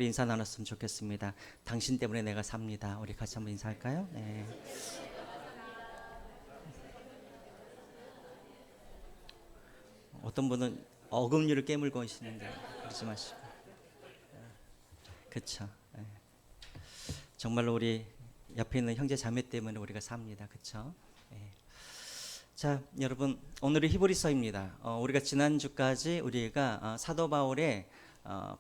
인사 나눴으면 좋겠습니다. 당신 때문에 내가 삽니다. 우리 같이 한번 인사할까요? 네. 어떤 분은 어금니를 깨물고 계시는데 그러지 마시고. 그렇죠. 네. 정말로 우리 옆에 있는 형제 자매 때문에 우리가 삽니다. 그렇죠? 네. 자, 여러분 오늘은 히브리서입니다. 우리가 지난주까지 우리가 사도 바울의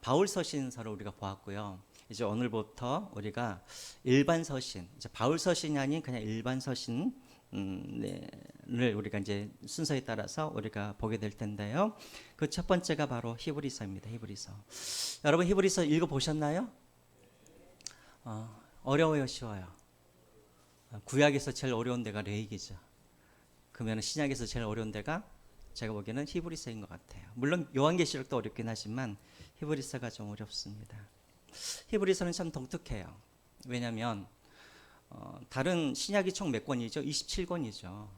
바울 서신서를 우리가 보았고요. 이제 오늘부터 우리가 일반 서신, 이제 바울 서신이 아닌 그냥 일반 서신 를 우리가 이제 순서에 따라서 우리가 보게 될 텐데요. 그 첫 번째가 바로 히브리서입니다. 히브리서. 여러분 히브리서 읽어 보셨나요? 어려워요, 쉬워요? 구약에서 제일 어려운 데가 레위기죠. 그러면 신약에서 제일 어려운 데가 제가 보기에는 히브리서인 것 같아요. 물론 요한계시록도 어렵긴 하지만 히브리서가 좀 어렵습니다. 히브리서는 참 독특해요. 왜냐하면 다른 신약이 총 몇 권이죠? 27권이죠.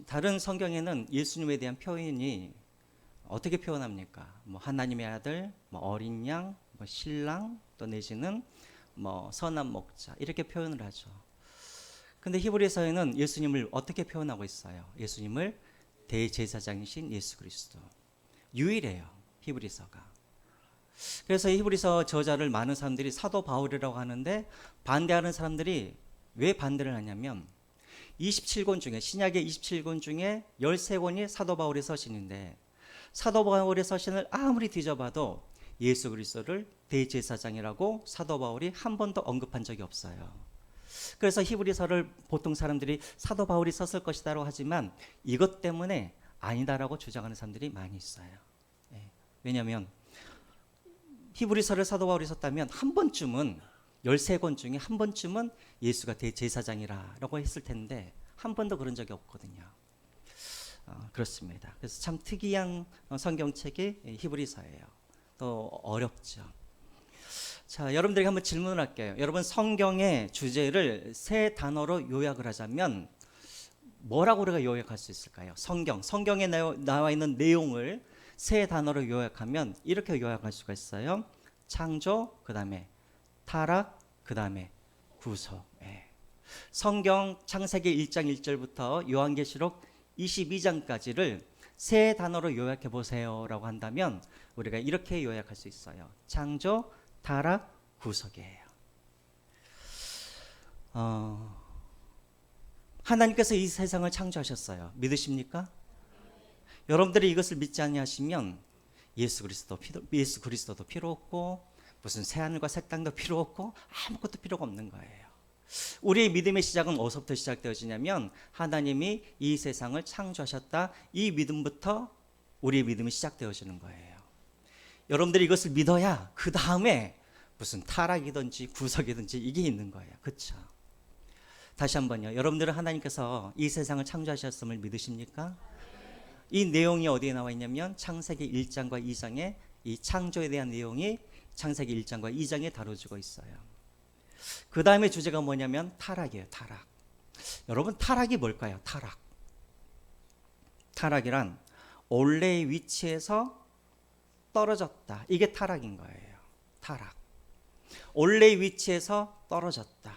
다른 성경에는 예수님에 대한 표현이 어떻게 표현합니까? 뭐 하나님의 아들, 뭐 어린 양, 뭐 신랑, 또 내지는 뭐 선한 목자 이렇게 표현을 하죠. 근데 히브리서에는 예수님을 어떻게 표현하고 있어요? 예수님을 대제사장이신 예수 그리스도. 유일해요, 히브리서가. 그래서 히브리서 저자를 많은 사람들이 사도 바울이라고 하는데 반대하는 사람들이 왜 반대를 하냐면 27권 중에 신약의 27권 중에 13권이 사도 바울의 서신인데 사도 바울의 서신을 아무리 뒤져봐도 예수 그리스도를 대제사장이라고 사도 바울이 한 번도 언급한 적이 없어요. 그래서 히브리서를 보통 사람들이 사도 바울이 썼을 것이다라고 하지만 이것 때문에 아니다라고 주장하는 사람들이 많이 있어요. 왜냐하면 히브리서를 사도 바울이 썼다면 한 번쯤은 13권 중에 한 번쯤은 예수가 대제사장이라고 했을 텐데 한 번도 그런 적이 없거든요. 그렇습니다. 그래서 참 특이한 성경책이 히브리서예요. 또 어렵죠. 자, 여러분들에게 한번 질문을 할게요. 여러분 성경의 주제를 세 단어로 요약을 하자면 뭐라고 우리가 요약할 수 있을까요? 성경에 나와 있는 내용을 세 단어로 요약하면 이렇게 요약할 수가 있어요. 창조, 그 다음에 타락, 그 다음에 구속. 성경 창세기 1장 1절부터 요한계시록 22장까지를 세 단어로 요약해 보세요라고 한다면 우리가 이렇게 요약할 수 있어요. 창조, 타락, 구속이에요. 하나님께서 이 세상을 창조하셨어요. 믿으십니까? 여러분들이 이것을 믿지 아니하시면 예수 그리스도도 필요 없고 무슨 새하늘과 새 땅도 필요 없고 아무것도 필요가 없는 거예요. 우리의 믿음의 시작은 어디서부터 시작되어지냐면 하나님이 이 세상을 창조하셨다. 이 믿음부터 우리의 믿음이 시작되어지는 거예요. 여러분들이 이것을 믿어야 그 다음에 무슨 타락이든지 구속이든지 이게 있는 거예요. 그렇죠? 다시 한번요. 여러분들은 하나님께서 이 세상을 창조하셨음을 믿으십니까? 이 내용이 어디에 나와 있냐면 창세기 1장과 2장에 이 창조에 대한 내용이 창세기 1장과 2장에 다뤄지고 있어요. 그 다음에 주제가 뭐냐면 타락이에요. 타락. 여러분 타락이 뭘까요? 타락이란 원래의 위치에서 떨어졌다. 이게 타락인 거예요. 타락. 원래의 위치에서 떨어졌다.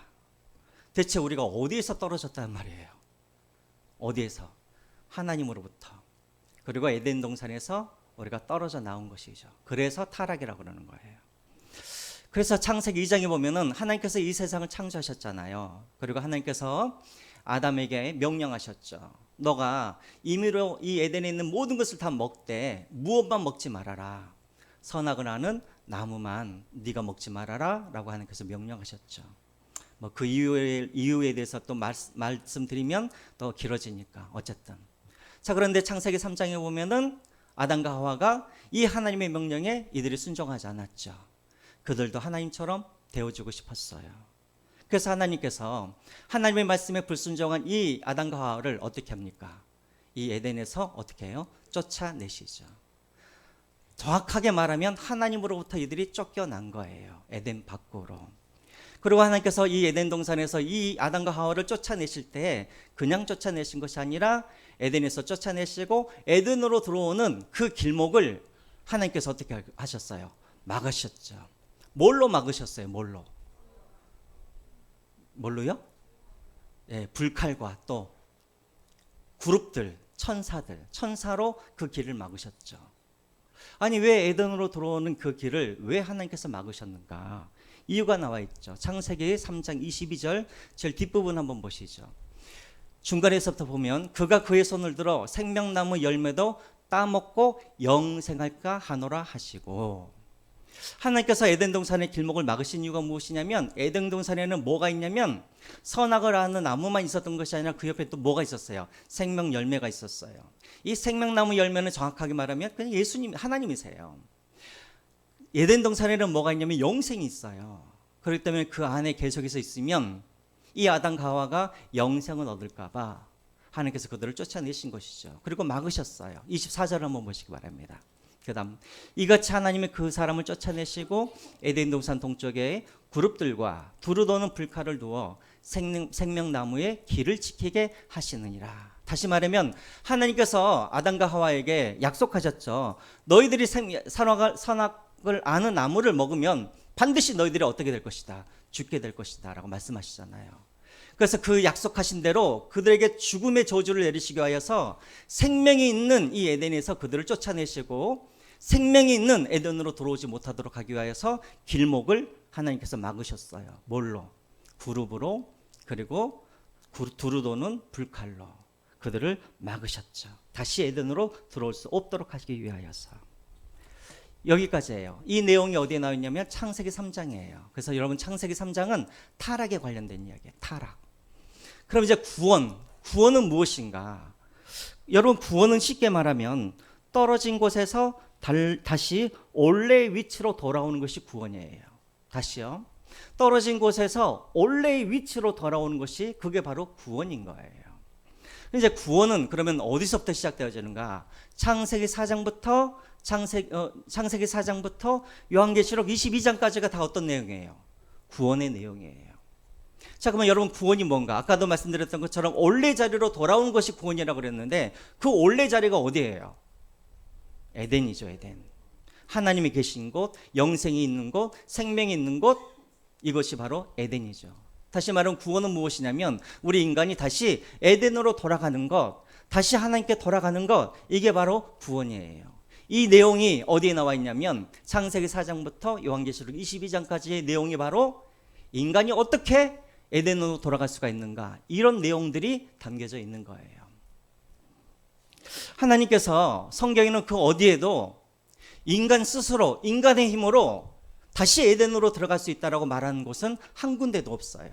대체 우리가 어디에서 떨어졌다는 말이에요? 어디에서? 하나님으로부터. 그리고 에덴 동산에서 우리가 떨어져 나온 것이죠. 그래서 타락이라고 그러는 거예요. 그래서 창세기 2장에 보면은 하나님께서 이 세상을 창조하셨잖아요. 그리고 하나님께서 아담에게 명령하셨죠. 너가 임의로 이 에덴에 있는 모든 것을 다 먹되 무엇만 먹지 말아라. 선악을 아는 나무만 네가 먹지 말아라 라고 하나님께서 명령하셨죠. 뭐 그 이유에 대해서 또 말씀드리면 더 길어지니까 어쨌든. 자, 그런데 창세기 3장에 보면은 아담과 하와가 이 하나님의 명령에 이들이 순종하지 않았죠. 그들도 하나님처럼 되어주고 싶었어요. 그래서 하나님께서 하나님의 말씀에 불순종한 이 아담과 하와를 어떻게 합니까? 이 에덴에서 어떻게 해요? 쫓아내시죠. 정확하게 말하면 하나님으로부터 이들이 쫓겨난 거예요. 에덴 밖으로. 그리고 하나님께서 이 에덴 동산에서 이 아담과 하와를 쫓아내실 때 그냥 쫓아내신 것이 아니라 에덴에서 쫓아내시고 에덴으로 들어오는 그 길목을 하나님께서 어떻게 하셨어요? 막으셨죠. 뭘로 막으셨어요? 뭘로요? 예, 불칼과 또 그룹들, 천사로 그 길을 막으셨죠. 아니 왜 에덴으로 들어오는 그 길을 왜 하나님께서 막으셨는가? 이유가 나와 있죠. 창세기 3장 22절 제일 뒷부분 한번 보시죠. 중간에서부터 보면 그가 그의 손을 들어 생명나무 열매도 따먹고 영생할까 하노라 하시고, 하나님께서 에덴 동산의 길목을 막으신 이유가 무엇이냐면 에덴 동산에는 뭐가 있냐면 선악을 아는 나무만 있었던 것이 아니라 그 옆에 또 뭐가 있었어요? 생명 열매가 있었어요. 이 생명나무 열매는 정확하게 말하면 그냥 예수님, 하나님이세요. 에덴 동산에는 뭐가 있냐면 영생이 있어요. 그렇기 때문에 그 안에 계속해서 있으면 이 아담과 하와가 영생을 얻을까 봐 하나님께서 그들을 쫓아내신 것이죠. 그리고 막으셨어요. 24절을 한번 보시기 바랍니다. 그 다음, 이같이 하나님이 그 사람을 쫓아내시고 에덴 동산 동쪽에 그룹들과 두루 도는 불칼을 두어 생명나무의 길을 지키게 하시느니라. 다시 말하면 하나님께서 아담과 하와에게 약속하셨죠. 너희들이 선악을 아는 나무를 먹으면 반드시 너희들이 어떻게 될 것이다? 죽게 될 것이다 라고 말씀하시잖아요. 그래서 그 약속하신 대로 그들에게 죽음의 저주를 내리시기 위하여서 생명이 있는 이 에덴에서 그들을 쫓아내시고 생명이 있는 에덴으로 들어오지 못하도록 하기 위하여서 길목을 하나님께서 막으셨어요. 뭘로? 그룹으로, 그리고 두루 도는 불칼로 그들을 막으셨죠. 다시 에덴으로 들어올 수 없도록 하기 위하여서. 여기까지예요. 이 내용이 어디에 나와 있냐면 창세기 3장이에요. 그래서 여러분 창세기 3장은 타락에 관련된 이야기예요. 타락. 그럼 이제 구원은 무엇인가? 여러분 구원은 쉽게 말하면 떨어진 곳에서 다시 원래의 위치로 돌아오는 것이 구원이에요. 다시요. 떨어진 곳에서 원래의 위치로 돌아오는 것이 그게 바로 구원인 거예요. 이제 구원은 그러면 어디서부터 시작되어지는가? 창세기 4장부터 요한계시록 22장까지가 다 어떤 내용이에요? 구원의 내용이에요. 자, 그러면 여러분 구원이 뭔가? 아까도 말씀드렸던 것처럼 원래 자리로 돌아오는 것이 구원이라고 그랬는데 그 원래 자리가 어디예요? 에덴이죠, 에덴. 하나님이 계신 곳, 영생이 있는 곳, 생명이 있는 곳, 이것이 바로 에덴이죠. 다시 말하면 구원은 무엇이냐면 우리 인간이 다시 에덴으로 돌아가는 것, 다시 하나님께 돌아가는 것, 이게 바로 구원이에요. 이 내용이 어디에 나와 있냐면 창세기 4장부터 요한계시록 22장까지의 내용이 바로 인간이 어떻게 에덴으로 돌아갈 수가 있는가, 이런 내용들이 담겨져 있는 거예요. 하나님께서 성경에는 그 어디에도 인간 스스로 인간의 힘으로 다시 에덴으로 들어갈 수 있다라고 말하는 곳은 한 군데도 없어요.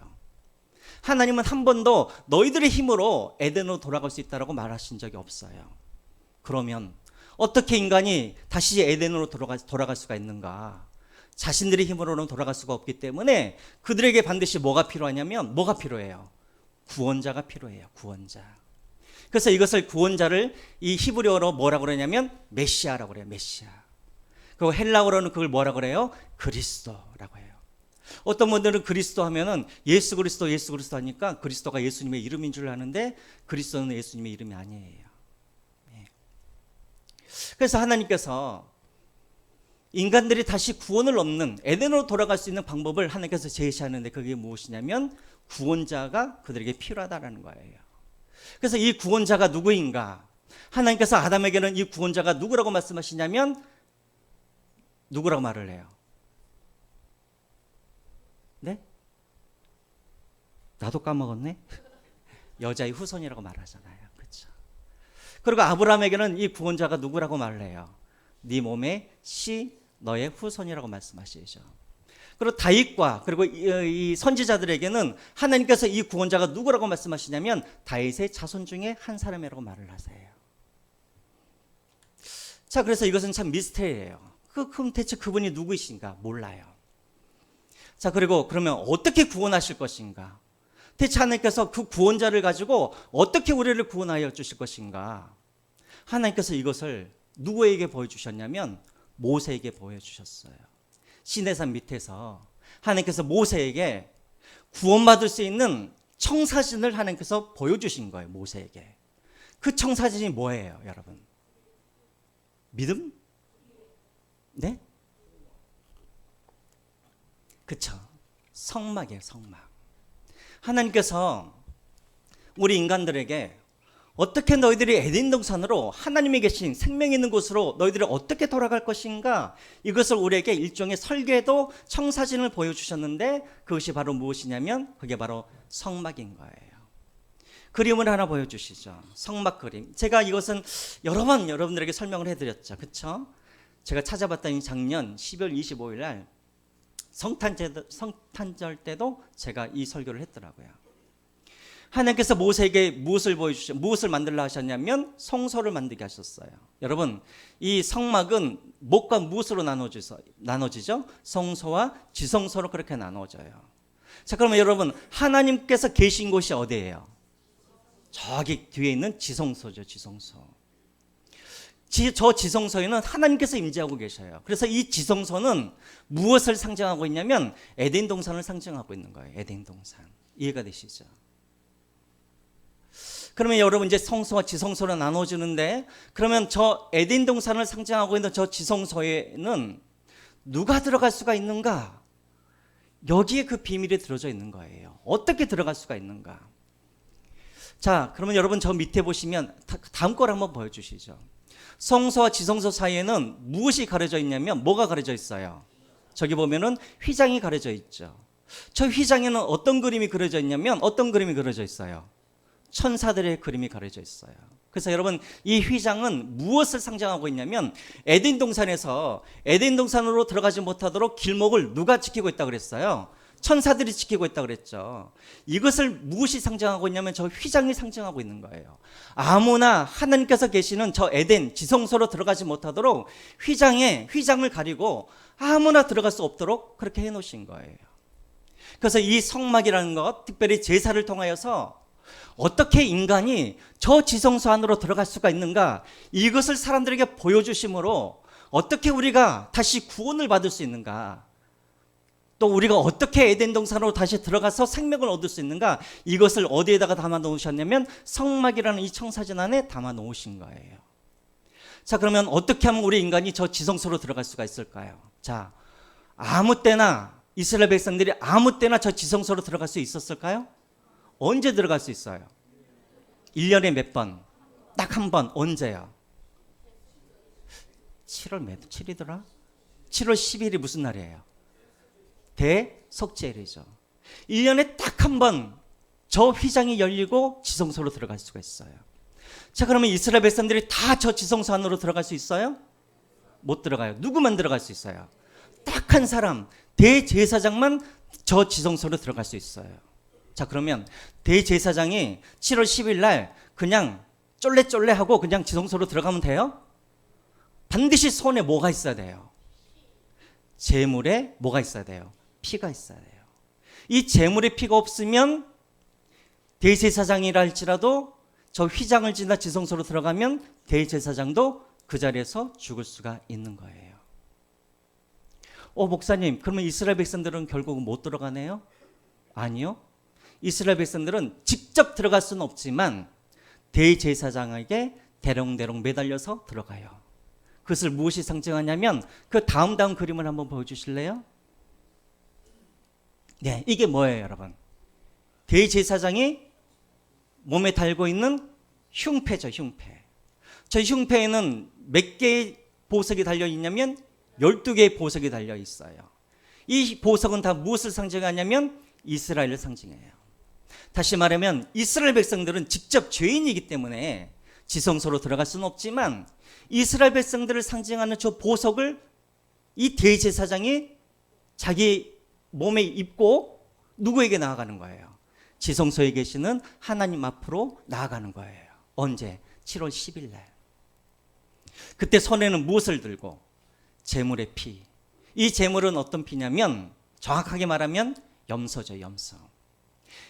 하나님은 한 번도 너희들의 힘으로 에덴으로 돌아갈 수 있다라고 말하신 적이 없어요. 그러면 어떻게 인간이 다시 에덴으로 돌아갈 수가 있는가? 자신들의 힘으로는 돌아갈 수가 없기 때문에 그들에게 반드시 뭐가 필요하냐면 뭐가 필요해요? 구원자가 필요해요. 구원자. 그래서 이것을 구원자를 이 히브리어로 뭐라고 그러냐면 메시아라고 그래요. 메시아. 그리고 헬라어로는 그걸 뭐라고 그래요? 그리스도라고 해요. 어떤 분들은 그리스도 하면은 예수 그리스도 하니까 그리스도가 예수님의 이름인 줄 아는데 그리스도는 예수님의 이름이 아니에요. 그래서 하나님께서 인간들이 다시 구원을 얻는 에덴으로 돌아갈 수 있는 방법을 하나님께서 제시하는데 그게 무엇이냐면 구원자가 그들에게 필요하다라는 거예요. 그래서 이 구원자가 누구인가? 하나님께서 아담에게는 이 구원자가 누구라고 말씀하시냐면 누구라고 말을 해요? 네? 나도 까먹었네? 여자의 후손이라고 말하잖아요. 그렇죠? 그리고 아브라함에게는 이 구원자가 누구라고 말을 해요? 네 몸의 씨, 너의 후손이라고 말씀하시죠. 그리고 다윗과 그리고 이 선지자들에게는 하나님께서 이 구원자가 누구라고 말씀하시냐면 다윗의 자손 중에 한 사람이라고 말을 하세요. 자, 그래서 이것은 참 미스터리예요. 그럼 대체 그분이 누구이신가? 몰라요. 자, 그리고 그러면 어떻게 구원하실 것인가? 대체 하나님께서 그 구원자를 가지고 어떻게 우리를 구원하여 주실 것인가? 하나님께서 이것을 누구에게 보여주셨냐면 모세에게 보여주셨어요. 시내산 밑에서 하나님께서 모세에게 구원받을 수 있는 청사진을 하나님께서 보여주신 거예요. 모세에게. 그 청사진이 뭐예요, 여러분? 믿음? 네? 그쵸? 성막이에요, 성막. 하나님께서 우리 인간들에게 어떻게 너희들이 에덴 동산으로 하나님이 계신 생명 있는 곳으로 너희들이 어떻게 돌아갈 것인가, 이것을 우리에게 일종의 설계도 청사진을 보여주셨는데, 그것이 바로 무엇이냐면 그게 바로 성막인 거예요. 그림을 하나 보여주시죠. 성막 그림. 제가 이것은 여러 번 여러분들에게 설명을 해드렸죠. 그쵸? 제가 찾아봤더니 작년 12월 25일 날 성탄절 때도 제가 이 설교를 했더라고요. 하나님께서 모세에게 무엇을 만들라 하셨냐면 성소를 만들게 하셨어요. 여러분, 이 성막은 무엇과 무엇으로 나눠지죠? 성소와 지성소로 그렇게 나눠져요. 자, 그러면 여러분, 하나님께서 계신 곳이 어디예요? 저기 뒤에 있는 지성소죠, 지성소. 저 지성소에는 하나님께서 임재하고 계셔요. 그래서 이 지성소는 무엇을 상징하고 있냐면 에덴 동산을 상징하고 있는 거예요. 에덴 동산. 이해가 되시죠? 그러면 여러분, 이제 성소와 지성소로 나눠지는데, 그러면 저 에덴 동산을 상징하고 있는 저 지성소에는 누가 들어갈 수가 있는가? 여기에 그 비밀이 들어져 있는 거예요. 어떻게 들어갈 수가 있는가? 자, 그러면 여러분 저 밑에 보시면 다음 걸 한번 보여주시죠. 성소와 지성소 사이에는 무엇이 가려져 있냐면, 뭐가 가려져 있어요? 저기 보면은 휘장이 가려져 있죠. 저 휘장에는 어떤 그림이 그려져 있냐면, 어떤 그림이 그려져 있어요? 천사들의 그림이 가려져 있어요. 그래서 여러분, 이 휘장은 무엇을 상징하고 있냐면, 에덴 동산에서 에덴 동산으로 들어가지 못하도록 길목을 누가 지키고 있다고 그랬어요? 천사들이 지키고 있다고 그랬죠. 이것을 무엇이 상징하고 있냐면 저 휘장이 상징하고 있는 거예요. 아무나 하나님께서 계시는 저 에덴 지성소로 들어가지 못하도록 휘장을 가리고 아무나 들어갈 수 없도록 그렇게 해놓으신 거예요. 그래서 이 성막이라는 것, 특별히 제사를 통하여서 어떻게 인간이 저 지성소 안으로 들어갈 수가 있는가, 이것을 사람들에게 보여주심으로 어떻게 우리가 다시 구원을 받을 수 있는가, 또 우리가 어떻게 에덴 동산으로 다시 들어가서 생명을 얻을 수 있는가, 이것을 어디에다가 담아 놓으셨냐면 성막이라는 이 청사진 안에 담아 놓으신 거예요. 자, 그러면 어떻게 하면 우리 인간이 저 지성소로 들어갈 수가 있을까요? 자, 아무 때나 이스라엘 백성들이 아무 때나 저 지성소로 들어갈 수 있었을까요? 언제 들어갈 수 있어요? 1년에 몇 번? 딱 한 번. 언제요? 7월 몇 7이더라? 7월 10일이 무슨 날이에요? 대속죄일이죠. 1년에 딱 한 번 저 휘장이 열리고 지성소로 들어갈 수가 있어요. 자, 그러면 이스라엘 백성들이 다 저 지성소 안으로 들어갈 수 있어요? 못 들어가요. 누구만 들어갈 수 있어요? 딱 한 사람, 대제사장만 저 지성소로 들어갈 수 있어요. 자, 그러면 대제사장이 7월 10일 날 그냥 쫄래쫄래하고 그냥 지성소로 들어가면 돼요? 반드시 손에 뭐가 있어야 돼요? 제물에 뭐가 있어야 돼요? 피가 있어야 돼요. 이 제물에 피가 없으면 대제사장이라 할지라도 저 휘장을 지나 지성소로 들어가면 대제사장도 그 자리에서 죽을 수가 있는 거예요. 목사님, 그러면 이스라엘 백성들은 결국은 못 들어가네요? 아니요. 이스라엘 백성들은 직접 들어갈 수는 없지만 대제사장에게 대롱대롱 매달려서 들어가요. 그것을 무엇이 상징하냐면 그 다음 그림을 한번 보여주실래요? 네, 이게 뭐예요, 여러분? 대제사장이 몸에 달고 있는 흉패죠, 흉패. 저 흉패에는 몇 개의 보석이 달려 있냐면 12개의 보석이 달려 있어요. 이 보석은 다 무엇을 상징하냐면 이스라엘을 상징해요. 다시 말하면 이스라엘 백성들은 직접 죄인이기 때문에 지성소로 들어갈 수는 없지만 이스라엘 백성들을 상징하는 저 보석을 이 대제사장이 자기 몸에 입고 누구에게 나아가는 거예요? 지성소에 계시는 하나님 앞으로 나아가는 거예요. 언제? 7월 10일 날. 그때 손에는 무엇을 들고? 제물의 피. 이 제물은 어떤 피냐면 정확하게 말하면 염소죠, 염소.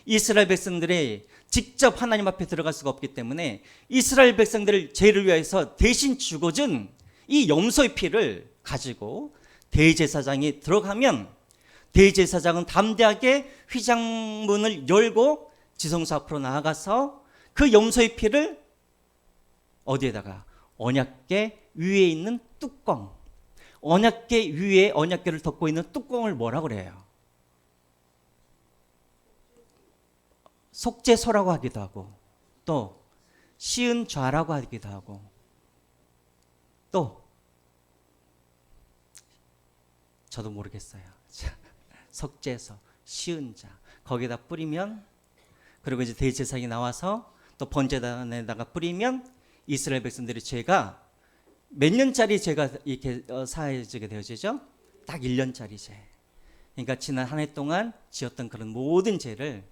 이스라엘 백성들이 직접 하나님 앞에 들어갈 수가 없기 때문에 이스라엘 백성들을 죄를 위해서 대신 죽어준 이 염소의 피를 가지고 대제사장이 들어가면 대제사장은 담대하게 휘장문을 열고 지성소 앞으로 나아가서 그 염소의 피를 어디에다가? 언약궤 위에 있는 뚜껑, 언약궤 위에 언약궤를 덮고 있는 뚜껑을 뭐라고 그래요? 속죄소라고 하기도 하고 또 시은 좌라고 하기도 하고 또 저도 모르겠어요. 속죄소, 시은 좌 거기다 뿌리면 그리고 이제 대제사장이 나와서 또 번제단에다가 뿌리면 이스라엘 백성들의 죄가 몇 년짜리 죄가 이렇게 사해지게 되어지죠? 딱 1년짜리 죄. 그러니까 지난 한 해 동안 지었던 그런 모든 죄를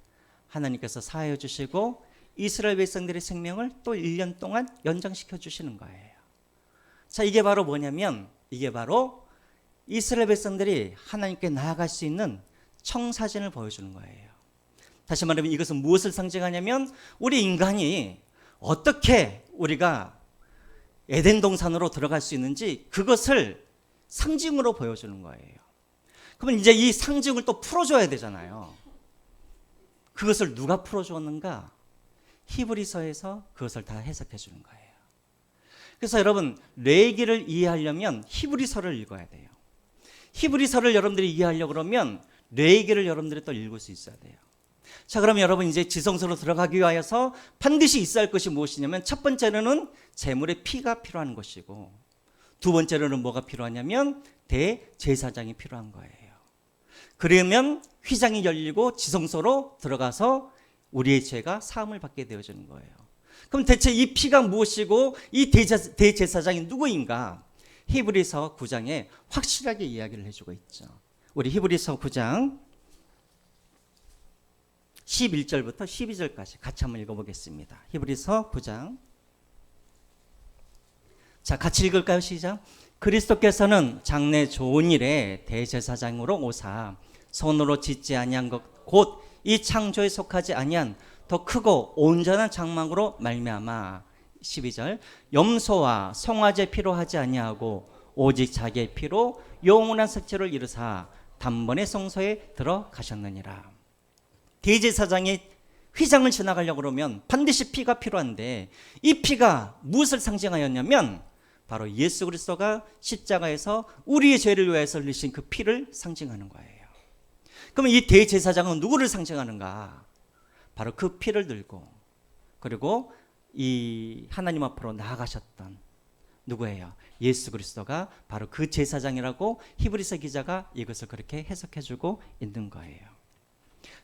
하나님께서 사하여 주시고 이스라엘 백성들의 생명을 또 1년 동안 연장시켜 주시는 거예요. 자, 이게 바로 뭐냐면 이게 바로 이스라엘 백성들이 하나님께 나아갈 수 있는 청사진을 보여주는 거예요. 다시 말하면 이것은 무엇을 상징하냐면 우리 인간이 어떻게 우리가 에덴 동산으로 들어갈 수 있는지 그것을 상징으로 보여주는 거예요. 그러면 이제 이 상징을 또 풀어줘야 되잖아요. 그것을 누가 풀어주었는가? 히브리서에서 그것을 다 해석해 주는 거예요. 그래서 여러분 레위기를 이해하려면 히브리서를 읽어야 돼요. 히브리서를 여러분들이 이해하려고 그러면 레위기를 여러분들이 또 읽을 수 있어야 돼요. 자, 그럼 여러분 이제 지성소로 들어가기 위하여서 반드시 있어야 할 것이 무엇이냐면 첫 번째로는 제물의 피가 필요한 것이고 두 번째로는 뭐가 필요하냐면 대제사장이 필요한 거예요. 그러면 휘장이 열리고 지성소로 들어가서 우리의 죄가 사함을 받게 되어지는 거예요. 그럼 대체 이 피가 무엇이고 이 대제사장이 누구인가? 히브리서 9장에 확실하게 이야기를 해주고 있죠. 우리 히브리서 9장 11절부터 12절까지 같이 한번 읽어보겠습니다. 히브리서 9장. 자, 같이 읽을까요? 시작. 그리스도께서는 장래 좋은 일에 대제사장으로 오사 손으로 짓지 아니한 것 곧 이 창조에 속하지 아니한 더 크고 온전한 장막으로 말미암아 12절 염소와 송아지 피로 하지 아니하고 오직 자기의 피로 영원한 색채를 이루사 단번에 성소에 들어가셨느니라. 대제사장이 휘장을 지나가려고 그러면 반드시 피가 필요한데 이 피가 무엇을 상징하였냐면 바로 예수 그리스도가 십자가에서 우리의 죄를 위해서 흘리신 그 피를 상징하는 거예요. 그러면 이 대제사장은 누구를 상징하는가? 바로 그 피를 들고 그리고 이 하나님 앞으로 나아가셨던 누구예요? 예수 그리스도가 바로 그 제사장이라고 히브리서 기자가 이것을 그렇게 해석해주고 있는 거예요.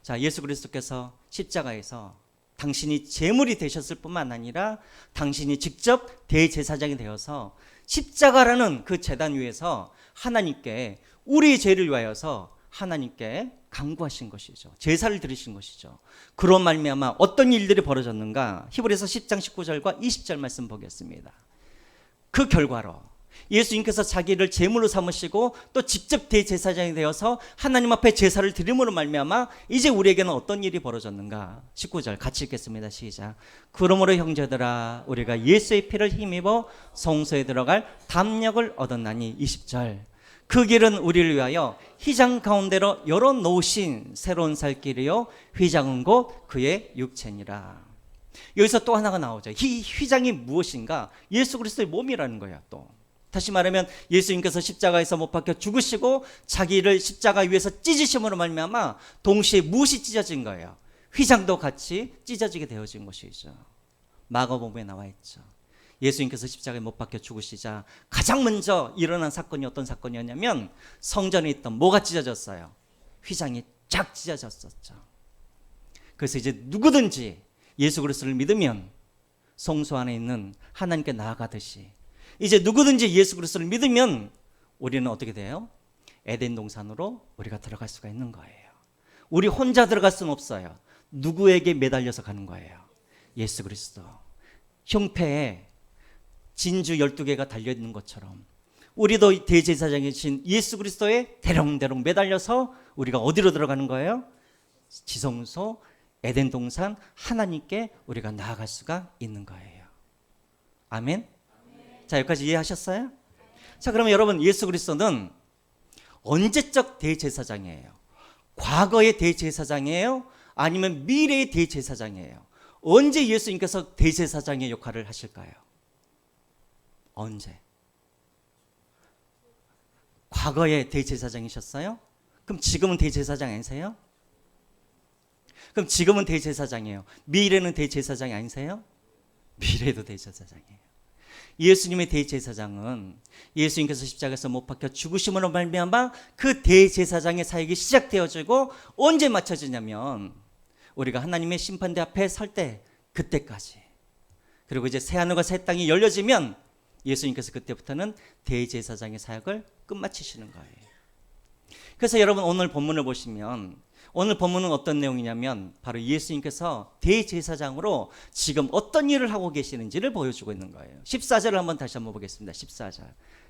자, 예수 그리스도께서 십자가에서 당신이 제물이 되셨을 뿐만 아니라 당신이 직접 대제사장이 되어서 십자가라는 그 제단 위에서 하나님께 우리의 죄를 위하여서 하나님께 간구하신 것이죠. 제사를 드리신 것이죠. 그런 말미암아 어떤 일들이 벌어졌는가? 히브리서 10장 19절과 20절 말씀 보겠습니다. 그 결과로 예수님께서 자기를 제물로 삼으시고 또 직접 대제사장이 되어서 하나님 앞에 제사를 드림으로 말미암아 이제 우리에게는 어떤 일이 벌어졌는가? 19절 같이 읽겠습니다. 시작. 그러므로 형제들아 우리가 예수의 피를 힘입어 성소에 들어갈 담력을 얻었나니 20절. 그 길은 우리를 위하여 휘장 가운데로 열어놓으신 새로운 살 길이요 휘장은 곧 그의 육체니라. 여기서 또 하나가 나오죠. 이 휘장이 무엇인가? 예수 그리스도의 몸이라는 거야. 또 다시 말하면 예수님께서 십자가에서 못 박혀 죽으시고 자기를 십자가 위에서 찢으심으로 말미암아 동시에 무엇이 찢어진 거예요? 휘장도 같이 찢어지게 되어진 것이죠. 마가복음에 나와 있죠. 예수님께서 십자가에 못 박혀 죽으시자 가장 먼저 일어난 사건이 어떤 사건이었냐면 성전에 있던 뭐가 찢어졌어요? 휘장이 쫙 찢어졌었죠. 그래서 이제 누구든지 예수 그리스도를 믿으면 성소 안에 있는 하나님께 나아가듯이 이제 누구든지 예수 그리스도를 믿으면 우리는 어떻게 돼요? 에덴 동산으로 우리가 들어갈 수가 있는 거예요. 우리 혼자 들어갈 수는 없어요. 누구에게 매달려서 가는 거예요? 예수 그리스도. 흉패에 진주 12개가 달려있는 것처럼 우리도 대제사장이신 예수 그리스도에 대롱대롱 매달려서 우리가 어디로 들어가는 거예요? 지성소, 에덴 동산, 하나님께 우리가 나아갈 수가 있는 거예요. 아멘? 자, 여기까지 이해하셨어요? 자, 그러면 여러분 예수 그리스도는 언제적 대제사장이에요? 과거의 대제사장이에요? 아니면 미래의 대제사장이에요? 언제 예수님께서 대제사장의 역할을 하실까요? 언제? 과거에 대제사장이셨어요? 그럼 지금은 대제사장 아니세요? 그럼 지금은 대제사장이에요. 미래는 대제사장이 아니세요? 미래도 대제사장이에요. 예수님의 대제사장은 예수님께서 십자가에서 못 박혀 죽으심으로 말미암아 그 대제사장의 사역이 시작되어지고 언제 맞춰지냐면 우리가 하나님의 심판대 앞에 설 때 그때까지. 그리고 이제 새하늘과 새 땅이 열려지면 예수님께서 그때부터는 대제사장의 사역을 끝마치시는 거예요. 그래서 여러분 오늘 본문을 보시면 오늘 본문은 어떤 내용이냐면 바로 예수님께서 대제사장으로 지금 어떤 일을 하고 계시는지를 보여주고 있는 거예요. 14절을 한번 다시 한번 보겠습니다. 14절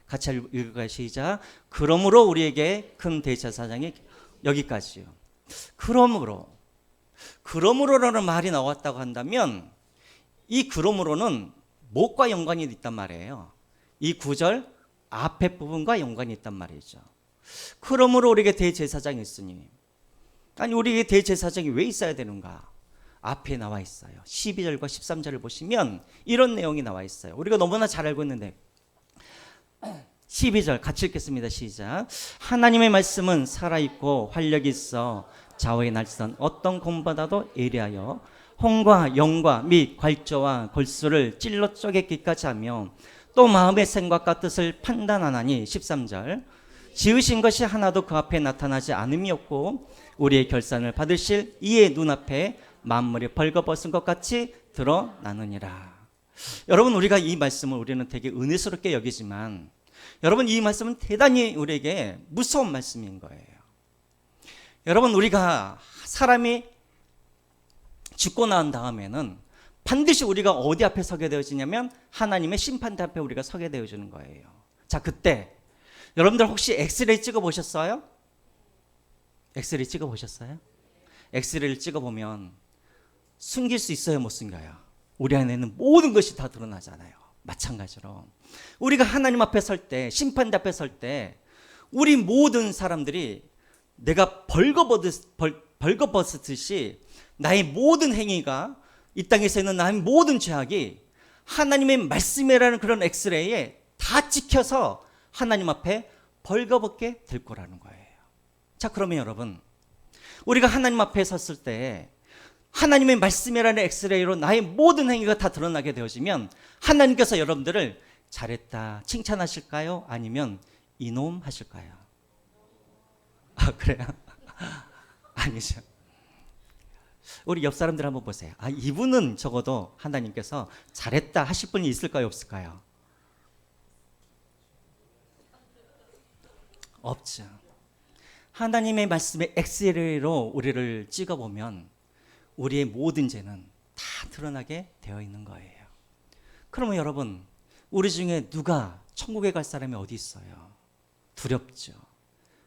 같이 읽어요. 시작. 그러므로 우리에게 큰 대제사장이 여기까지요. 그러므로라는 말이 나왔다고 한다면 이 그러므로는 무엇과 연관이 있단 말이에요. 이 구절 앞에 부분과 연관이 있단 말이죠. 그러므로 우리에게 대제사장이 있으니 아니 우리에게 대제사장이 왜 있어야 되는가? 앞에 나와 있어요. 12절과 13절을 보시면 이런 내용이 나와 있어요. 우리가 너무나 잘 알고 있는데 12절 같이 읽겠습니다. 시작. 하나님의 말씀은 살아있고 활력이 있어 좌우의 날선 어떤 곰보다도 예리하여 홍과 영과 및 괄조와 골수를 찔러 쪼개기까지 하며 또 마음의 생각과 뜻을 판단하나니 13절 지으신 것이 하나도 그 앞에 나타나지 않음이 없고 우리의 결산을 받으실 이의 눈앞에 만물이 벌거벗은 것 같이 드러나느니라. 여러분 우리가 이 말씀을 우리는 되게 은혜스럽게 여기지만 여러분 이 말씀은 대단히 우리에게 무서운 말씀인 거예요. 여러분 우리가 사람이 죽고 난 다음에는 반드시 우리가 어디 앞에 서게 되어지냐면 하나님의 심판대 앞에 우리가 서게 되어지는 거예요. 자 그때 여러분들 혹시 엑스레이 찍어보셨어요? 엑스레이 찍어보셨어요? 엑스레이를 찍어보면 숨길 수 있어요? 못 숨겨요? 우리 안에는 모든 것이 다 드러나잖아요. 마찬가지로 우리가 하나님 앞에 설 때 심판대 앞에 설 때 우리 모든 사람들이 내가 벌거벗듯이 나의 모든 행위가 이 땅에서 있는 나의 모든 죄악이 하나님의 말씀이라는 그런 엑스레이에 다 찍혀서 하나님 앞에 벌거벗게 될 거라는 거예요. 자 그러면 여러분 우리가 하나님 앞에 섰을 때 하나님의 말씀이라는 엑스레이로 나의 모든 행위가 다 드러나게 되어지면 하나님께서 여러분들을 잘했다 칭찬하실까요? 아니면 이놈 하실까요? 아 그래요? 아니죠. 우리 옆 사람들 한번 보세요. 아 이분은 적어도 하나님께서 잘했다 하실 분이 있을까요? 없을까요? 없죠. 하나님의 말씀의 엑스레이로 우리를 찍어보면 우리의 모든 죄는 다 드러나게 되어 있는 거예요. 그러면 여러분 우리 중에 누가 천국에 갈 사람이 어디 있어요? 두렵죠.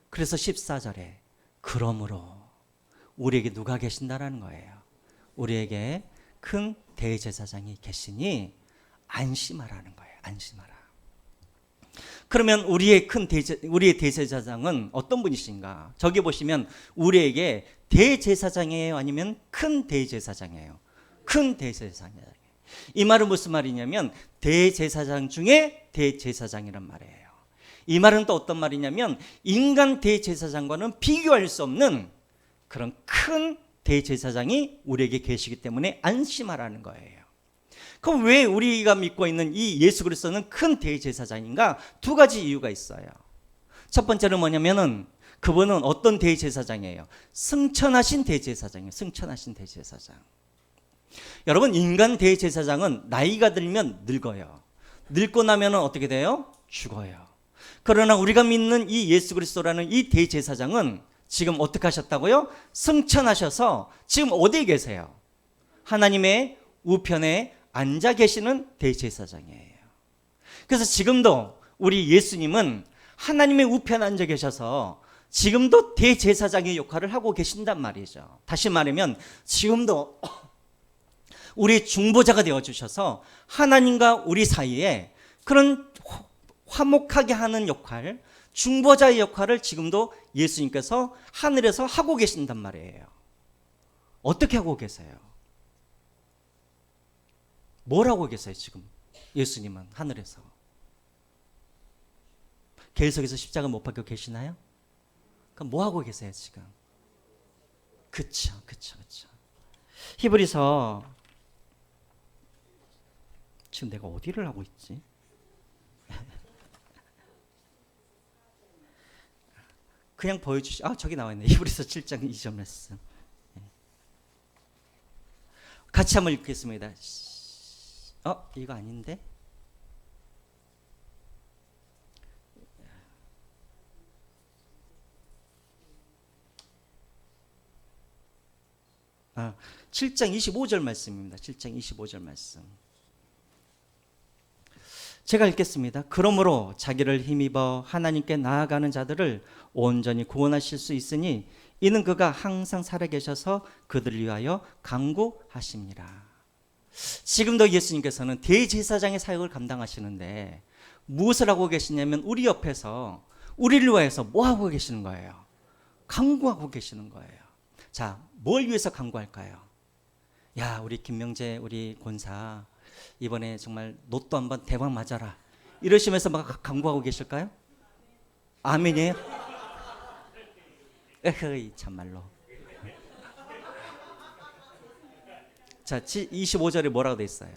그래서 14절에 그러므로 우리에게 누가 계신다라는 거예요. 우리에게 큰 대제사장이 계시니 안심하라는 거예요. 안심하라. 그러면 우리의 대제사장은 어떤 분이신가? 저기 보시면 우리에게 대제사장이에요? 아니면 큰 대제사장이에요? 큰 대제사장이에요. 이 말은 무슨 말이냐면 대제사장 중에 대제사장이란 말이에요. 이 말은 또 어떤 말이냐면 인간 대제사장과는 비교할 수 없는 그런 큰 대제사장이 우리에게 계시기 때문에 안심하라는 거예요. 그럼 왜 우리가 믿고 있는 이 예수 그리스도는 큰 대제사장인가? 두 가지 이유가 있어요. 첫 번째는 뭐냐면은 그분은 어떤 대제사장이에요? 승천하신 대제사장이에요. 승천하신 대제사장. 여러분 인간 대제사장은 나이가 들면 늙어요. 늙고 나면 어떻게 돼요? 죽어요. 그러나 우리가 믿는 이 예수 그리스도라는 이 대제사장은 지금 어떻게 하셨다고요? 승천하셔서 지금 어디에 계세요? 하나님의 우편에 앉아 계시는 대제사장이에요. 그래서 지금도 우리 예수님은 하나님의 우편에 앉아 계셔서 지금도 대제사장의 역할을 하고 계신단 말이죠. 다시 말하면 지금도 우리 중보자가 되어주셔서 하나님과 우리 사이에 그런 화목하게 하는 역할, 중보자의 역할을 지금도 예수님께서 하늘에서 하고 계신단 말이에요. 어떻게 하고 계세요? 뭘 하고 계세요 지금? 예수님은 하늘에서 계속해서 십자가 못 박혀 계시나요? 그럼 뭐 하고 계세요 지금? 그쵸. 히브리서 지금 내가 어디를 하고 있지? 그냥 보여주시. 저기 나와 있네. 히브리서 7장 2절 말씀. 같이 한번 읽겠습니다. 이거 아닌데? 아, 7장 25절 말씀입니다. 7장 25절 말씀. 제가 읽겠습니다. 그러므로 자기를 힘입어 하나님께 나아가는 자들을 온전히 구원하실 수 있으니 이는 그가 항상 살아계셔서 그들을 위하여 간구하십니다. 지금도 예수님께서는 대제사장의 사역을 감당하시는데 무엇을 하고 계시냐면 우리 옆에서 우리를 위해서 뭐 하고 계시는 거예요? 간구하고 계시는 거예요. 자, 뭘 위해서 간구할까요? 야, 우리 김명재 우리 권사 이번에 정말 로또 한번 대박 맞아라 이러시면서 막 간구하고 계실까요? 아멘이에요? 에헤이 참말로. 자, 25절에 뭐라고 돼 있어요?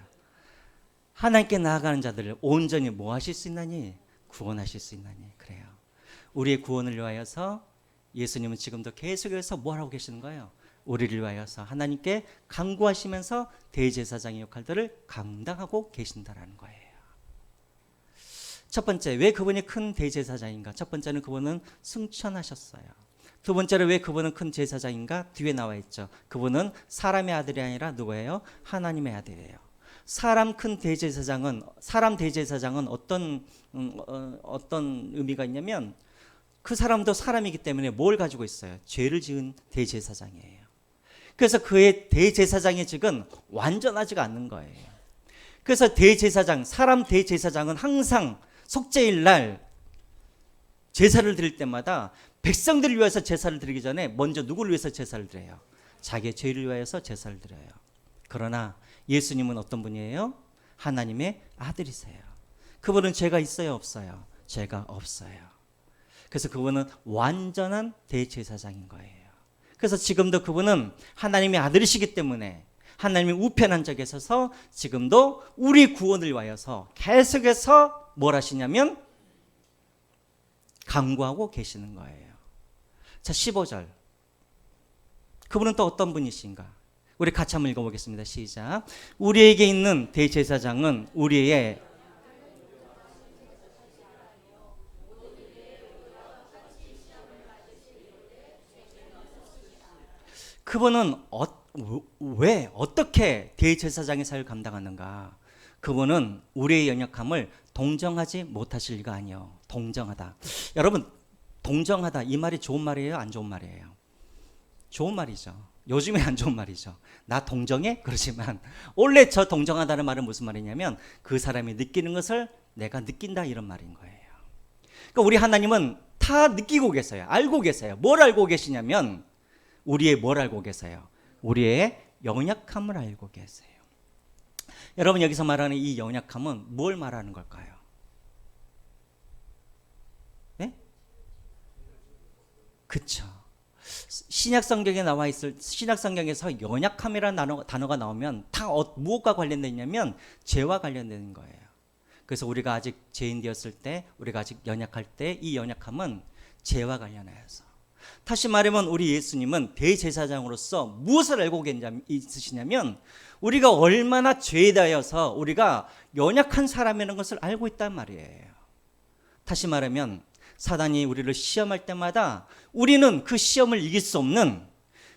하나님께 나아가는 자들을 온전히 뭐 하실 수 있나니? 구원하실 수 있나니. 그래요. 우리의 구원을 위하여서 예수님은 지금도 계속해서 뭐 하고 계시는 거예요? 우리를 위하여서 하나님께 간구하시면서 대제사장의 역할들을 감당하고 계신다라는 거예요. 첫 번째, 왜 그분이 큰 대제사장인가? 첫 번째는 그분은 승천하셨어요. 두 번째로 왜 그분은 큰 제사장인가? 뒤에 나와 있죠. 그분은 사람의 아들이 아니라 누구예요? 하나님의 아들이에요. 사람 대제사장은 어떤 의미가 있냐면 그 사람도 사람이기 때문에 뭘 가지고 있어요? 죄를 지은 대제사장이에요. 그래서 그의 대제사장의 직은 완전하지가 않는 거예요. 그래서 사람 대제사장은 항상 속죄일 날 제사를 드릴 때마다 백성들을 위해서 제사를 드리기 전에 먼저 누구를 위해서 제사를 드려요? 자기의 죄를 위하여서 제사를 드려요. 그러나 예수님은 어떤 분이에요? 하나님의 아들이세요. 그분은 죄가 있어요, 없어요? 죄가 없어요. 그래서 그분은 완전한 대제사장인 거예요. 그래서 지금도 그분은 하나님의 아들이시기 때문에 하나님의 우편한 적에 서서 지금도 우리 구원을 위하여서 계속해서 뭘 하시냐면 간구하고 계시는 거예요. 자, 15절. 그분은 또 어떤 분이신가? 우리 같이 한번 읽어보겠습니다. 시작. 우리에게 있는 대제사장은 우리의 그분은 왜 어떻게 대제사장의 사역을 감당하는가? 그분은 우리의 연약함을 동정하지 못하실 리가 아니요. 동정하다. 여러분, 동정하다 이 말이 좋은 말이에요? 안 좋은 말이에요? 좋은 말이죠. 요즘에 안 좋은 말이죠. 나 동정해? 그러지만 원래 저 동정하다는 말은 무슨 말이냐면 그 사람이 느끼는 것을 내가 느낀다 이런 말인 거예요. 그러니까 우리 하나님은 다 느끼고 계세요. 알고 계세요. 뭘 알고 계시냐면 우리의 뭘 알고 계세요? 우리의 연약함을 알고 계세요. 여러분, 여기서 말하는 이 연약함은 뭘 말하는 걸까요? 네? 그쵸. 신약 성경에 나와 있을 신약 성경에서 연약함이라는 단어가 나오면 다 무엇과 관련되어 있냐면 죄와 관련되는 거예요. 그래서 우리가 아직 죄인 되었을 때, 우리가 아직 연약할 때 이 연약함은 죄와 관련해서. 다시 말하면 우리 예수님은 대제사장으로서 무엇을 알고 있으시냐면 우리가 얼마나 죄에 대하여서 우리가 연약한 사람이라는 것을 알고 있단 말이에요. 다시 말하면 사단이 우리를 시험할 때마다 우리는 그 시험을 이길 수 없는,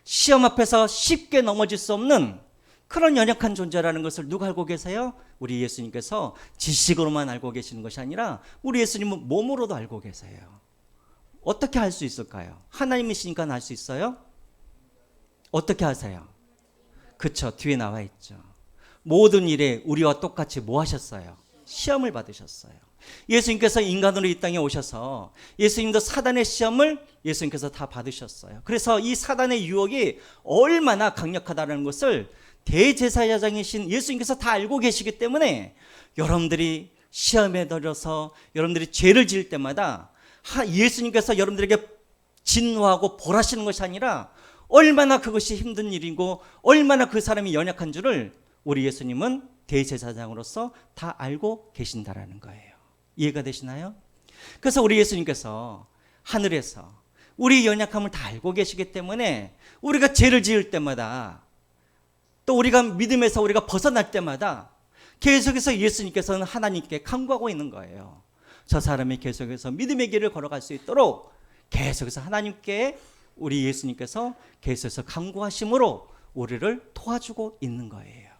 시험 앞에서 쉽게 넘어질 수 없는 그런 연약한 존재라는 것을 누가 알고 계세요? 우리 예수님께서 지식으로만 알고 계시는 것이 아니라 우리 예수님은 몸으로도 알고 계세요. 어떻게 할 수 있을까요? 하나님이시니까 알 수 있어요? 어떻게 하세요? 그쵸, 뒤에 나와 있죠. 모든 일에 우리와 똑같이 뭐 하셨어요? 시험을 받으셨어요. 예수님께서 인간으로 이 땅에 오셔서 예수님도 사단의 시험을 예수님께서 다 받으셨어요. 그래서 이 사단의 유혹이 얼마나 강력하다는 것을 대제사장이신 예수님께서 다 알고 계시기 때문에 여러분들이 시험에 들어서 여러분들이 죄를 지을 때마다 예수님께서 여러분들에게 진노하고 벌하시는 것이 아니라 얼마나 그것이 힘든 일이고 얼마나 그 사람이 연약한 줄을 우리 예수님은 대제사장으로서 다 알고 계신다라는 거예요. 이해가 되시나요? 그래서 우리 예수님께서 하늘에서 우리 연약함을 다 알고 계시기 때문에 우리가 죄를 지을 때마다 또 우리가 믿음에서 우리가 벗어날 때마다 계속해서 예수님께서는 하나님께 간구하고 있는 거예요. 저 사람이 계속해서 믿음의 길을 걸어갈 수 있도록 계속해서 하나님께 우리 예수님께서 계속해서 간구하심으로 우리를 도와주고 있는 거예요.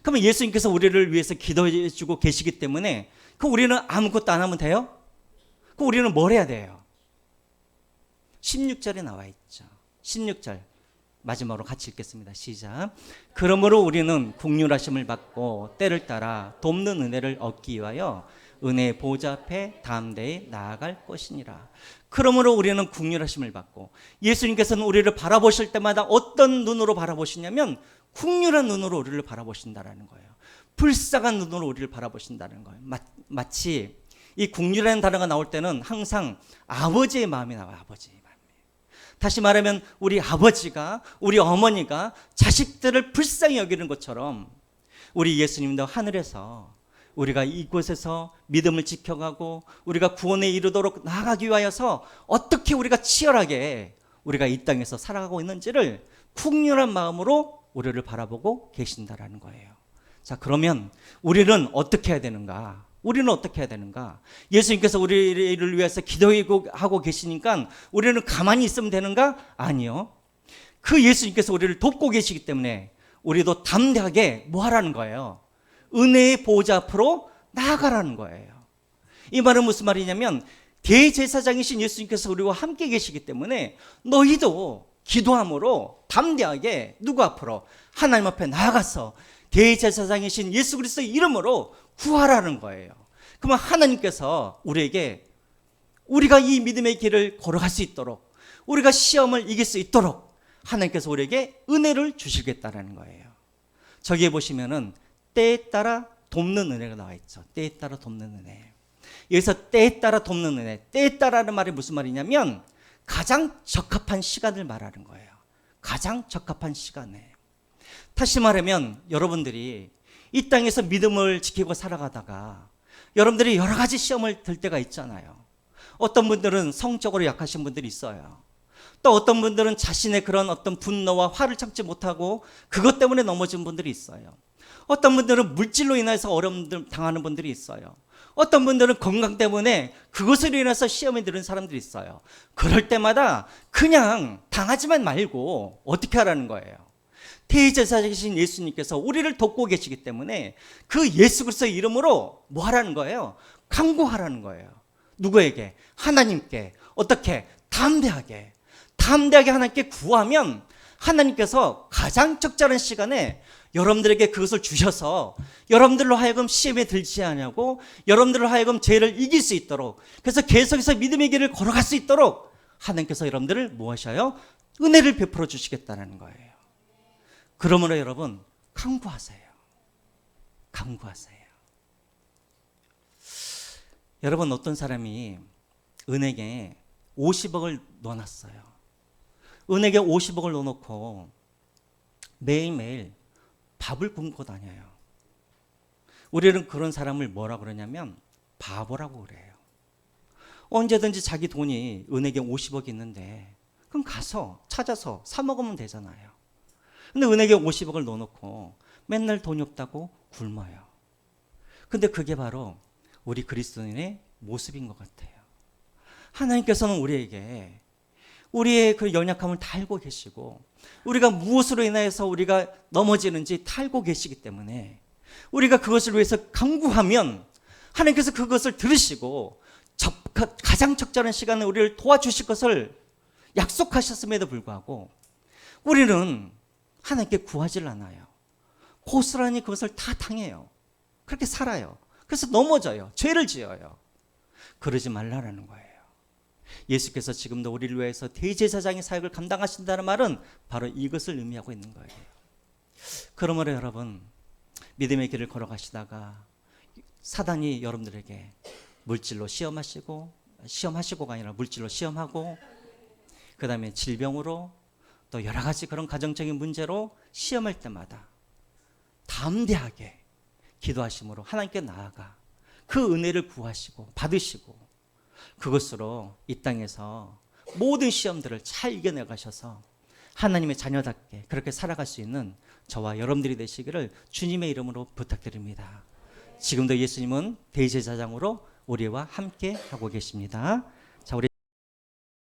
그러면 예수님께서 우리를 위해서 기도해 주고 계시기 때문에 우리는 아무것도 안 하면 돼요? 우리는 뭘 해야 돼요? 16절에 나와 있죠. 16절 마지막으로 같이 읽겠습니다. 시작. 그러므로 우리는 긍휼하심을 받고 때를 따라 돕는 은혜를 얻기 위하여 은혜의 보좌 앞에 담대히 나아갈 것이니라. 그러므로 우리는 긍휼하심을 받고, 예수님께서는 우리를 바라보실 때마다 어떤 눈으로 바라보시냐면 긍휼한 눈으로 우리를 바라보신다라는 거예요. 불쌍한 눈으로 우리를 바라보신다는 거예요. 마치 이 긍휼이라는 단어가 나올 때는 항상 아버지의 마음이 나와요. 아버지의 마음이. 다시 말하면 우리 아버지가, 우리 어머니가 자식들을 불쌍히 여기는 것처럼 우리 예수님도 하늘에서 우리가 이곳에서 믿음을 지켜가고 우리가 구원에 이르도록 나아가기 위하여서 어떻게 우리가 치열하게 우리가 이 땅에서 살아가고 있는지를 풍요한 마음으로 우리를 바라보고 계신다라는 거예요. 자, 그러면 우리는 어떻게 해야 되는가? 우리는 어떻게 해야 되는가? 예수님께서 우리를 위해서 기도하고 계시니까 우리는 가만히 있으면 되는가? 아니요. 그 예수님께서 우리를 돕고 계시기 때문에 우리도 담대하게 뭐 하라는 거예요? 은혜의 보좌 앞으로 나아가라는 거예요. 이 말은 무슨 말이냐면 대제사장이신 예수님께서 우리와 함께 계시기 때문에 너희도 기도함으로 담대하게 누구 앞으로? 하나님 앞에 나아가서 대제사장이신 예수 그리스도의 이름으로 구하라는 거예요. 그러면 하나님께서 우리에게 우리가 이 믿음의 길을 걸어갈 수 있도록, 우리가 시험을 이길 수 있도록 하나님께서 우리에게 은혜를 주시겠다라는 거예요. 저기에 보시면은 때에 따라 돕는 은혜가 나와 있죠. 때에 따라 돕는 은혜. 여기서 때에 따라 돕는 은혜, 때에 따라는 말이 무슨 말이냐면 가장 적합한 시간을 말하는 거예요. 가장 적합한 시간에. 다시 말하면 여러분들이 이 땅에서 믿음을 지키고 살아가다가 여러분들이 여러 가지 시험을 들 때가 있잖아요. 어떤 분들은 성적으로 약하신 분들이 있어요. 또 어떤 분들은 자신의 그런 어떤 분노와 화를 참지 못하고 그것 때문에 넘어진 분들이 있어요. 어떤 분들은 물질로 인해서 어려움을 당하는 분들이 있어요. 어떤 분들은 건강 때문에 그것으로 인해서 시험에 들은 사람들이 있어요. 그럴 때마다 그냥 당하지만 말고 어떻게 하라는 거예요? 대제사장이신 예수님께서 우리를 돕고 계시기 때문에 그 예수 그리스도의 이름으로 뭐 하라는 거예요? 간구하라는 거예요. 누구에게? 하나님께. 어떻게? 담대하게 하나님께 구하면 하나님께서 가장 적절한 시간에 여러분들에게 그것을 주셔서 여러분들로 하여금 시험에 들지 않냐고, 여러분들로 하여금 죄를 이길 수 있도록, 그래서 계속해서 믿음의 길을 걸어갈 수 있도록 하나님께서 여러분들을 뭐 하셔요? 은혜를 베풀어 주시겠다는 거예요. 그러므로 여러분 간구하세요. 간구하세요. 여러분, 어떤 사람이 은행에 50억을 넣어놨어요. 은행에 50억을 넣어놓고 매일매일 밥을 굶고 다녀요. 우리는 그런 사람을 뭐라 그러냐면 바보라고 그래요. 언제든지 자기 돈이 은행에 50억이 있는데 그럼 가서 찾아서 사 먹으면 되잖아요. 근데 은행에 50억을 넣어놓고 맨날 돈이 없다고 굶어요. 근데 그게 바로 우리 그리스도인의 모습인 것 같아요. 하나님께서는 우리에게 우리의 그 연약함을 다 알고 계시고 우리가 무엇으로 인해서 우리가 넘어지는지 다 알고 계시기 때문에 우리가 그것을 위해서 간구하면 하나님께서 그것을 들으시고 가장 적절한 시간에 우리를 도와주실 것을 약속하셨음에도 불구하고 우리는 하나님께 구하질 않아요. 고스란히 그것을 다 당해요. 그렇게 살아요. 그래서 넘어져요. 죄를 지어요. 그러지 말라라는 거예요. 예수께서 지금도 우리를 위해서 대제사장의 사역을 감당하신다는 말은 바로 이것을 의미하고 있는 거예요. 그러므로 여러분, 믿음의 길을 걸어가시다가 사단이 여러분들에게 물질로 시험하시고가 아니라 물질로 시험하고, 그 다음에 질병으로, 또 여러 가지 그런 가정적인 문제로 시험할 때마다 담대하게 기도하심으로 하나님께 나아가 그 은혜를 구하시고 받으시고 그것으로 이 땅에서 모든 시험들을 잘 이겨내가셔서 하나님의 자녀답게 그렇게 살아갈 수 있는 저와 여러분들이 되시기를 주님의 이름으로 부탁드립니다. 지금도 예수님은 대제사장으로 우리와 함께 하고 계십니다.